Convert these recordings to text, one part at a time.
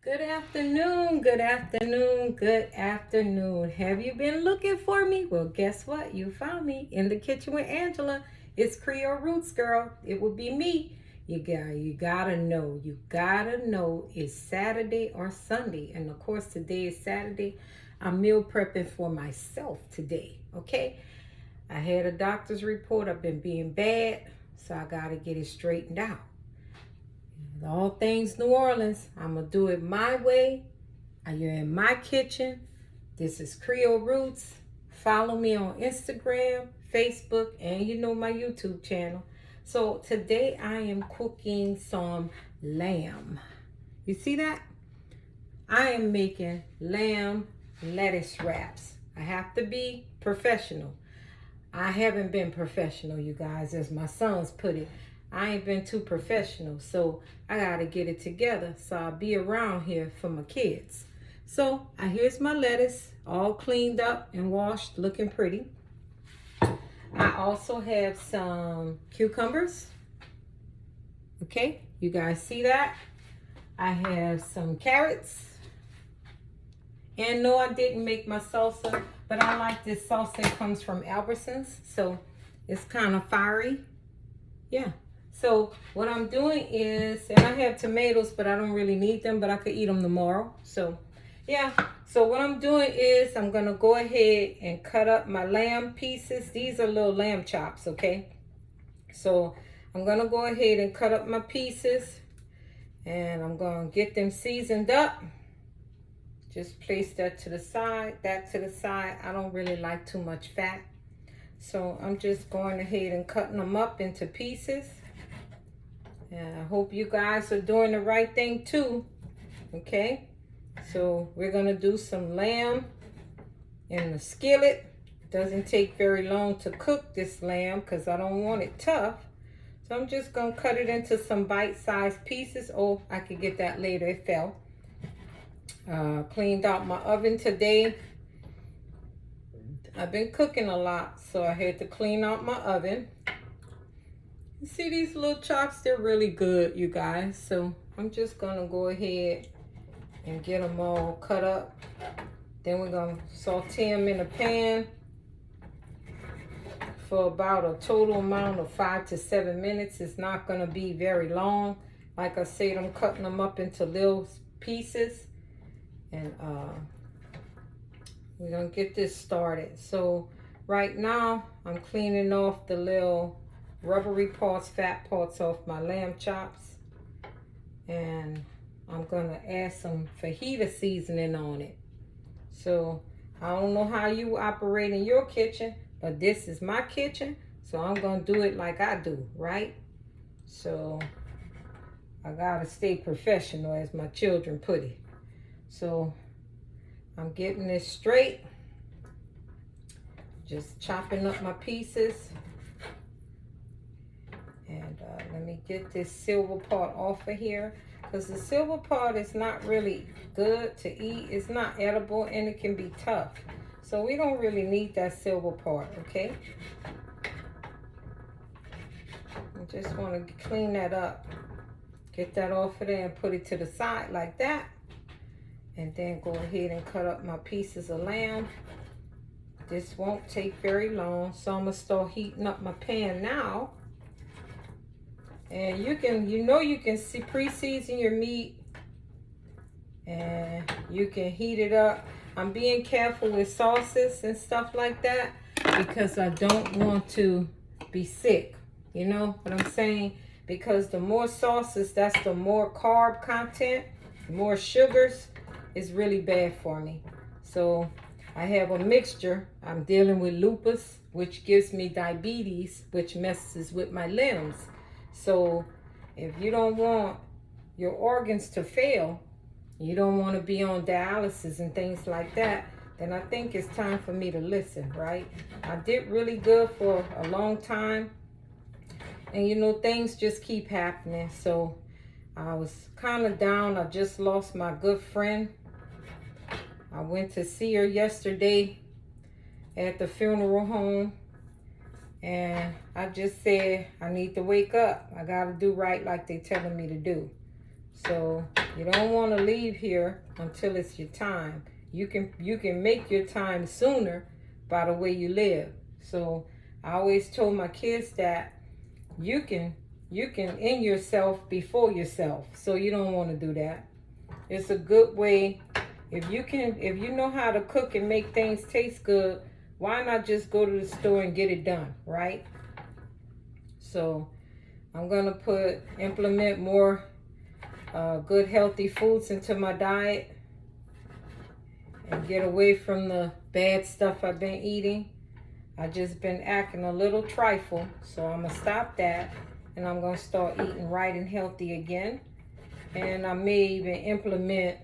Good afternoon, good afternoon, good afternoon. Have you been looking for me? Well, guess what? You found me in the kitchen with Angela. It's Creole Roots, girl. It will be me. You gotta know it's Saturday or Sunday. And of course, today is Saturday. I'm meal prepping for myself today, okay? I had a doctor's report. I've been being bad, so I gotta get it straightened out. All things New Orleans. I'm going to do it my way. You're in my kitchen. This is Creole Roots. Follow me on Instagram, Facebook, and my YouTube channel. So today I am cooking some lamb. You see that? I am making lamb lettuce wraps. I have to be professional. I haven't been professional, you guys, as my sons put it. I ain't been too professional, so I gotta get it together so I'll be around here for my kids. So here's my lettuce, all cleaned up and washed, looking pretty. I also have some cucumbers. Okay, you guys see that? I have some carrots. And no, I didn't make my salsa, but I like this salsa. It comes from Albertsons, so it's kind of fiery. Yeah. So what I'm doing is, and I have tomatoes, but I don't really need them, but I could eat them tomorrow. So yeah. So what I'm doing is I'm going to go ahead and cut up my lamb pieces. These are little lamb chops, okay? So I'm going to go ahead and cut up my pieces, and I'm going to get them seasoned up. Just place that to the side, I don't really like too much fat. So I'm just going ahead and cutting them up into pieces. And I hope you guys are doing the right thing too. Okay. So we're going to do some lamb in the skillet. It doesn't take very long to cook this lamb because I don't want it tough. So I'm just going to cut it into some bite-sized pieces. Oh, I could get that later. It fell. Cleaned out my oven today. I've been cooking a lot, so I had to clean out my oven. You see these little chops? They're really good, you guys. So I'm just gonna go ahead and get them all cut up. Then we're gonna saute them in a pan for about a total amount of 5 to 7 minutes. It's not gonna be very long. Like I said, I'm cutting them up into little pieces. And we're gonna get this started. So right now I'm cleaning off the little rubbery parts, fat parts off my lamb chops, and I'm gonna add some fajita seasoning on it. So I don't know how you operate in your kitchen, but this is my kitchen, so I'm gonna do it like I do, right? So I gotta stay professional, as my children put it. So I'm getting this straight. Just chopping up my pieces. And let me get this silver part off of here. Because the silver part is not really good to eat. It's not edible and it can be tough. So we don't really need that silver part, okay? I just want to clean that up. Get that off of there and put it to the side like that. And then go ahead and cut up my pieces of lamb. This won't take very long, so I'm gonna start heating up my pan now. And you can pre-season your meat, and you can heat it up. I'm being careful with sauces and stuff like that because I don't want to be sick. You know what I'm saying? Because the more sauces, that's the more carb content, more sugars. Is really bad for me. So I have a mixture. I'm dealing with lupus, which gives me diabetes, which messes with my limbs. So if you don't want your organs to fail, you don't want to be on dialysis and things like that, then I think it's time for me to listen, right? I did really good for a long time. And things just keep happening. So I was kind of down. I just lost my good friend. I went to see her yesterday at the funeral home, and I just said, I need to wake up. I got to do right like they're telling me to do. So you don't want to leave here until it's your time. You can make your time sooner by the way you live. So I always told my kids that you can end yourself before yourself. So you don't want to do that. It's a good way. If you know how to cook and make things taste good, why not just go to the store and get it done, right? So I'm gonna implement more good healthy foods into my diet and get away from the bad stuff I've been eating. I just been acting a little trifle, so I'm gonna stop that and I'm gonna start eating right and healthy again. And I may even implement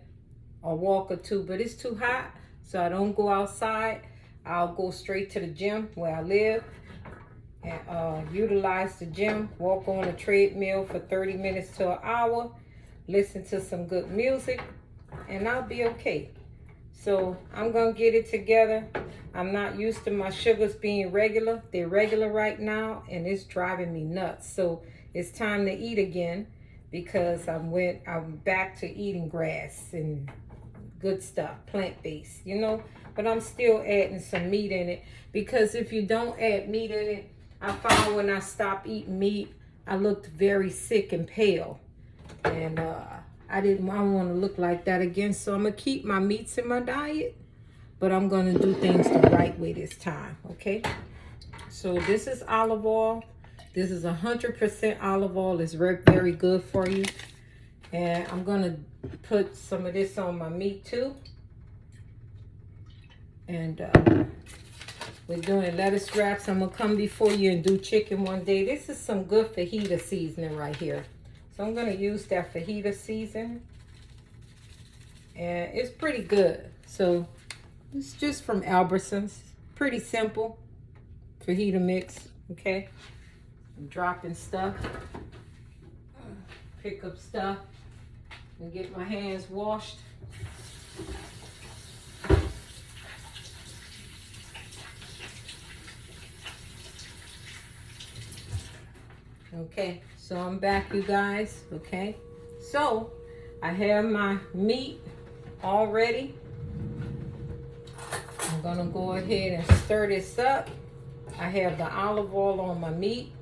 a walk or two, but it's too hot, so I don't go outside. I'll go straight to the gym where I live and utilize the gym, walk on a treadmill for 30 minutes to an hour, listen to some good music, and I'll be okay. So I'm gonna get it together. I'm not used to my sugars being regular. They're regular right now, and it's driving me nuts. So it's time to eat again because I'm back to eating grass and good stuff, plant-based, But I'm still adding some meat in it because if you don't add meat in it, I found when I stopped eating meat, I looked very sick and pale, and I want to look like that again. So I'm gonna keep my meats in my diet, but I'm gonna do things the right way this time. Okay. So this is olive oil. This is 100% olive oil. It's very good for you. And I'm gonna put some of this on my meat too. And we're doing lettuce wraps. I'm gonna come before you and do chicken one day. This is some good fajita seasoning right here. So I'm gonna use that fajita season. And it's pretty good. So it's just from Albertsons. Pretty simple fajita mix, okay? I'm dropping stuff. Pick up stuff and get my hands washed. Okay, so I'm back, you guys. Okay, so I have my meat all ready. I'm gonna go ahead and stir this up. I have the olive oil on my meat,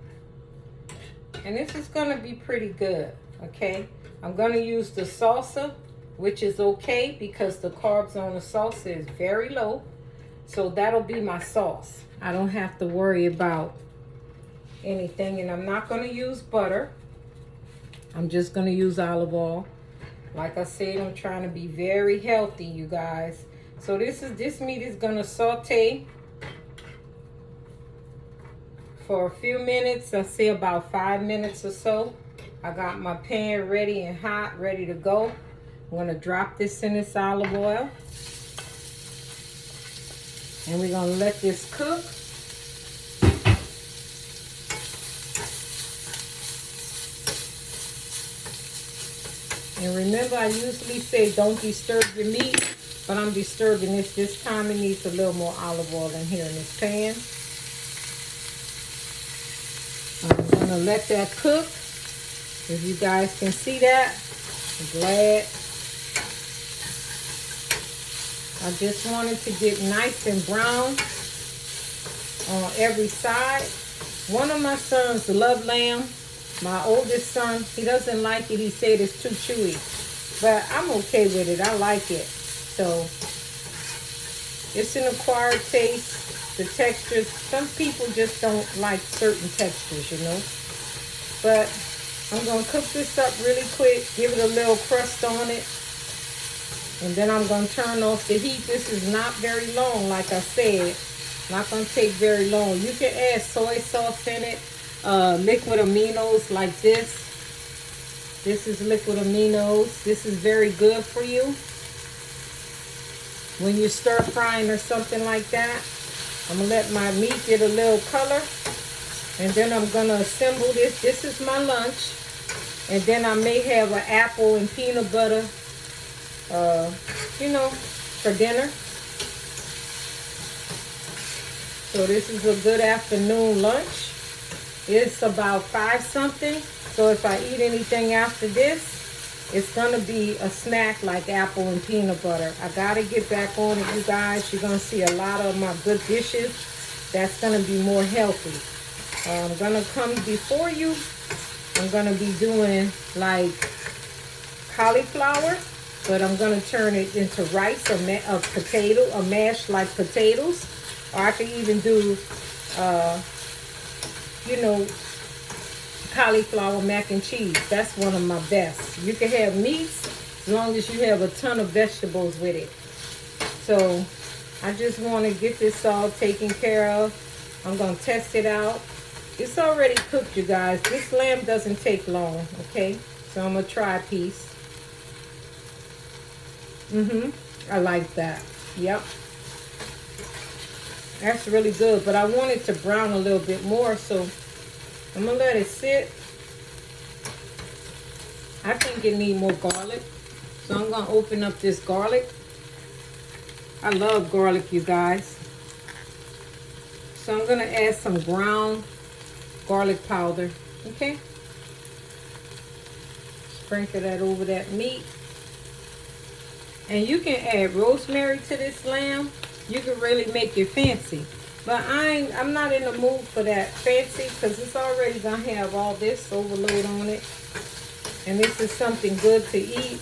and this is gonna be pretty good. Okay, I'm gonna use the salsa, which is okay because the carbs on the salsa is very low. So that'll be my sauce. I don't have to worry about anything, and I'm not going to use butter. I'm just going to use olive oil. Like I said, I'm trying to be very healthy, you guys. So this meat is going to saute for a few minutes. I say about 5 minutes or so. I got my pan ready and hot, ready to go. I'm going to drop this in this olive oil, and we're going to let this cook. And remember, I usually say don't disturb your meat, but I'm disturbing this. This time it needs a little more olive oil in here in this pan. I'm going to let that cook. If you guys can see that, I'm glad. I just wanted to get nice and brown on every side. One of my sons love lamb. My oldest son, he doesn't like it. He said it's too chewy. But I'm okay with it. I like it. So it's an acquired taste. The textures, some people just don't like certain textures, But I'm going to cook this up really quick. Give it a little crust on it. And then I'm going to turn off the heat. This is not very long, like I said. Not going to take very long. You can add soy sauce in it. Liquid aminos like this. This is liquid aminos. This is very good for you when you stir frying or something like that. I'm going to let my meat get a little color. And then I'm going to assemble this. This is my lunch. And then I may have an apple and peanut butter, for dinner. So this is a good afternoon lunch. It's about 5 something. So if I eat anything after this, It's gonna be a snack like apple and peanut butter. I gotta get back on it, you guys. You're gonna see a lot of my good dishes that's gonna be more healthy. I'm gonna come before you. I'm gonna be doing like cauliflower, but I'm gonna turn it into rice or potato, or mashed like potatoes. Or I can even do, you know, cauliflower mac and cheese. That's one of my best. You can have meats as long as you have a ton of vegetables with it. So I just want to get this all taken care of. I'm going to test it out. It's already cooked, you guys. This lamb doesn't take long, okay? So I'm going to try a piece. I like that. Yep. That's really good, but I want it to brown a little bit more, so I'm gonna let it sit. I think it needs more garlic, so I'm gonna open up this garlic. I love garlic, you guys. So I'm gonna add some ground garlic powder, okay? Sprinkle that over that meat. And you can add rosemary to this lamb. You can really make it fancy. But I'm not in the mood for that fancy because it's already going to have all this overload on it. And this is something good to eat.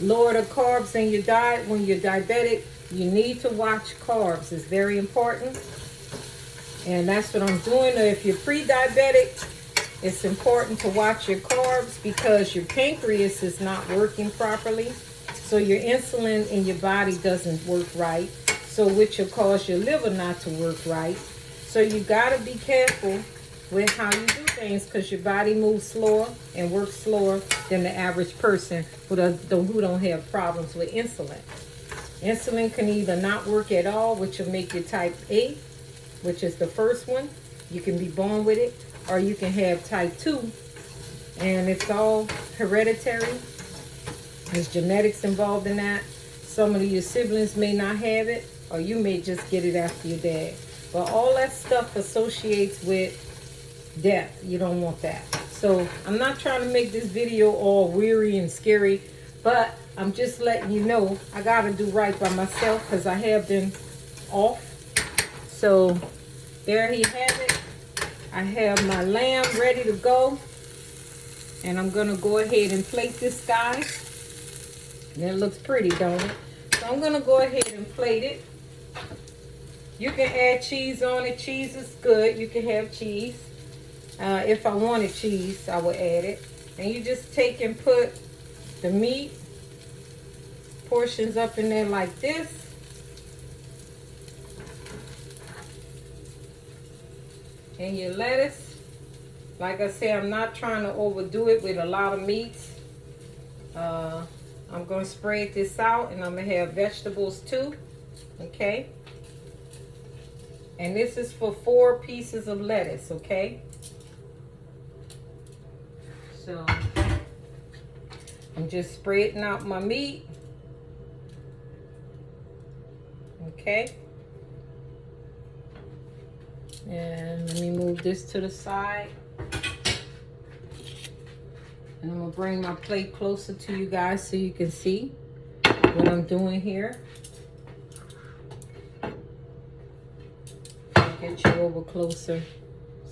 Lower the carbs in your diet. When you're diabetic, you need to watch carbs. It's very important. And that's what I'm doing. Or if you're pre-diabetic, it's important to watch your carbs because your pancreas is not working properly. So your insulin in your body doesn't work right. So which will cause your liver not to work right. So you got to be careful with how you do things because your body moves slower and works slower than the average person who don't have problems with insulin. Insulin can either not work at all, which will make you type A, which is the first one. You can be born with it, or you can have type 2, and it's all hereditary. There's genetics involved in that. Some of your siblings may not have it, or you may just get it after your dad. But all that stuff associates with death. You don't want that. So I'm not trying to make this video all weary and scary, but I'm just letting you know I got to do right by myself because I have been off. So there you have it. I have my lamb ready to go. And I'm going to go ahead and plate this guy. And it looks pretty, don't it? So I'm going to go ahead and plate it. You can add cheese on it. Cheese is good. You can have cheese. If I wanted cheese, I would add it. And you just take and put the meat portions up in there like this. And your lettuce. Like I said, I'm not trying to overdo it with a lot of meats. I'm going to spread this out, and I'm going to have vegetables too. Okay? And this is for 4 pieces of lettuce, okay? So, I'm just spreading out my meat. Okay? And let me move this to the side. And I'm going to bring my plate closer to you guys so you can see what I'm doing here. Get you over closer.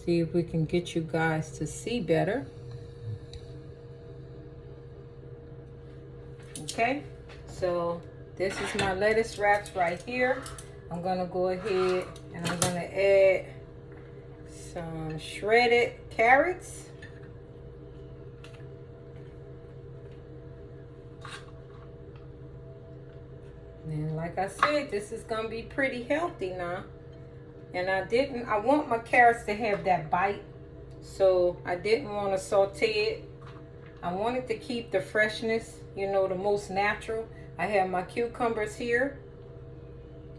See if we can get you guys to see better. Okay, so this is my lettuce wraps right here. I'm going to go ahead and I'm going to add some shredded carrots. And like I said, this is going to be pretty healthy now. And I want my carrots to have that bite. So I didn't want to saute it. I wanted to keep the freshness, you know, the most natural. I have my cucumbers here.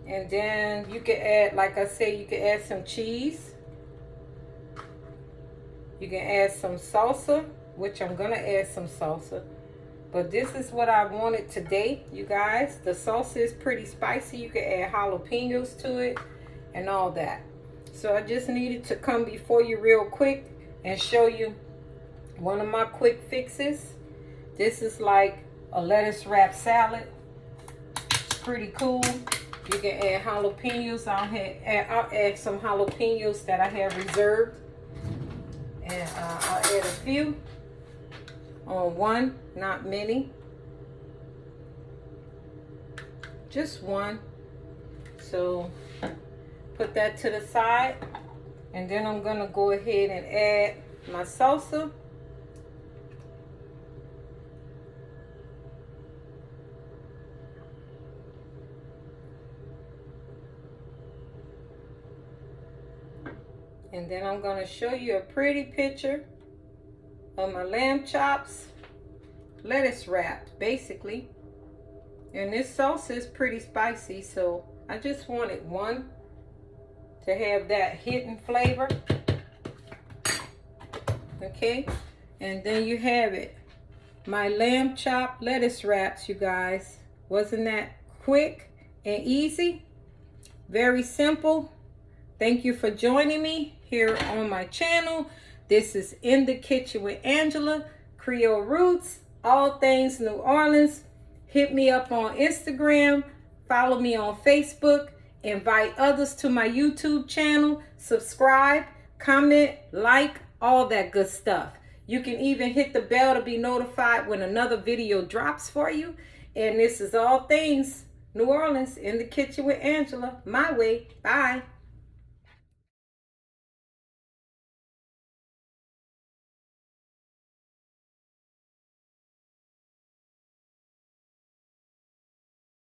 And then you can add, like I said, you can add some cheese. You can add some salsa, which I'm going to add some salsa. But this is what I wanted today, you guys. The salsa is pretty spicy. You can add jalapenos to it and all that. So I just needed to come before you real quick and show you one of my quick fixes This is like a lettuce wrap salad. It's pretty cool. You can add jalapenos. I'll add some jalapenos that I have reserved. And I'll add a few on one, not many. Just one. So put that to the side. And then I'm gonna go ahead and add my salsa. And then I'm gonna show you a pretty picture of my lamb chops, lettuce wrapped, basically. And this sauce is pretty spicy, so I just wanted one to have that hidden flavor. Okay, and then you have it. My lamb chop lettuce wraps, you guys. Wasn't that quick and easy? Very simple. Thank you for joining me here on my channel. This is In the Kitchen with Angela, Creole Roots, all things New Orleans. Hit me up on Instagram, follow me on Facebook, invite others to my YouTube channel, subscribe, comment, like, all that good stuff. You can even hit the bell to be notified when another video drops for you. And this is all things New Orleans, In the Kitchen with Angela, my way. Bye.